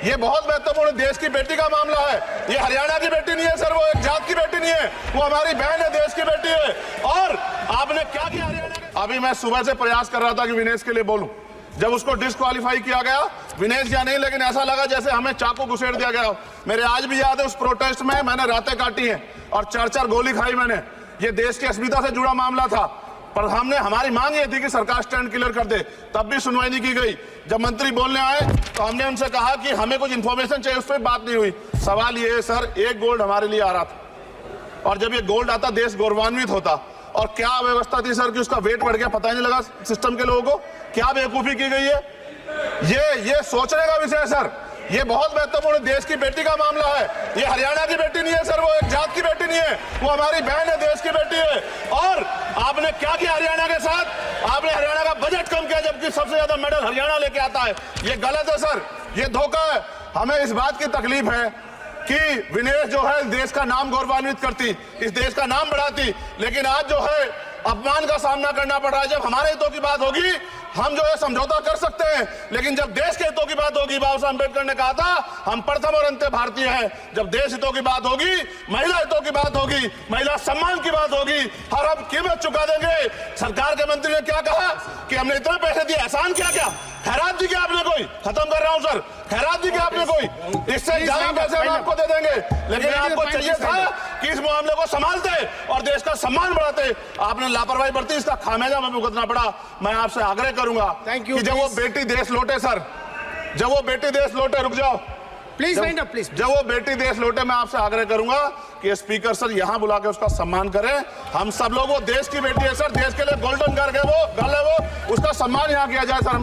ये बहुत महत्वपूर्ण देश की बेटी का मामला है। ये हरियाणा की बेटी नहीं है सर, वो एक जात की बेटी नहीं है, वो हमारी बहन है, देश की बेटी है। और आपने क्या किया हरियाणा के? अभी मैं सुबह से प्रयास कर रहा था कि विनेश के लिए बोलूं। जब उसको डिस्क्वालीफाई किया गया, विनेश या नहीं, लेकिन ऐसा लगा जैसे हमें चाकू घुसेड़ दिया गया। मेरे आज भी याद है उस प्रोटेस्ट में मैंने रातें काटी हैं और 4-4 गोली खाई मैंने। ये देश की अस्मिता से जुड़ा मामला था, पर हमने हमारी मांग ये थी कि सरकार स्टैंड क्लियर कर दे, तब भी सुनवाई नहीं की गई। जब मंत्री बोलने आए तो हमने उनसे कहा कि हमें कुछ इंफॉर्मेशन चाहिए, उस पर बात नहीं हुई। सवाल ये है सर, एक गोल्ड हमारे लिए आ रहा था और जब ये गोल्ड आता देश गौरवान्वित होता। और क्या व्यवस्था थी सर कि उसका वेट बढ़ गया, पता ही नहीं लगा सिस्टम के लोगों को। क्या बेवकूफी की गई है, ये सोचने का विषय है सर। ये बहुत महत्वपूर्ण देश की बेटी का मामला है। ये हरियाणा की बेटी नहीं है सर, वो एक जात की बेटी नहीं है, वो हमारी बहन है, देश की बेटी है। और आपने क्या किया हरियाणा के साथ? आपने हरियाणा का बजट कम किया, जबकि सबसे ज्यादा मेडल हरियाणा लेके आता है। ये गलत है सर, ये धोखा है। हमें इस बात की तकलीफ है कि विनेश जो है देश का नाम गौरवान्वित करती, इस देश का नाम बढ़ाती, लेकिन आज जो है अपमान का सामना करना पड़ रहा है। जब हमारे हितों की बात होगी हम जो है समझौता कर सकते हैं, लेकिन जब देश के हितों की बात होगी, बाबा साहब अम्बेडकर ने कहा था हम प्रथम और अंत्य भारतीय हैं। जब देश हितों की बात होगी, महिला हितों की बात होगी, महिला सम्मान की बात होगी, हर हम कीमत चुका देंगे। सरकार के मंत्री ने क्या कहा कि हमने इतने पैसे दिए, एहसान क्या खैरात दी क्या आपने कोई? खत्म कर रहा हूं सर, खैरात दी क्या आपने कोई? इससे ज्यादा पैसे हम आपको दे देंगे, लेकिन आपको चाहिए था कि इस मामले को संभालते और देश का सम्मान बढ़ाते। आपने लापरवाही बरती, इसका खामियाजा हमें भुगतना पड़ा। मैं आपसे आग्रह करूंगा कि जब वो बेटी देश लौटे सर, जब वो बेटी देश लौटे, रुक जाओ प्लीज वाइंड अप प्लीज। जब वो बेटी देश लौटे, मैं आपसे आग्रह करूंगा कि स्पीकर सर यहां बुला के उसका सम्मान करें। हम सब लोग, वो देश की बेटी है सर, देश के लिए गोल्डन गर्ल है वो, उसका सम्मान यहां किया जाए सर।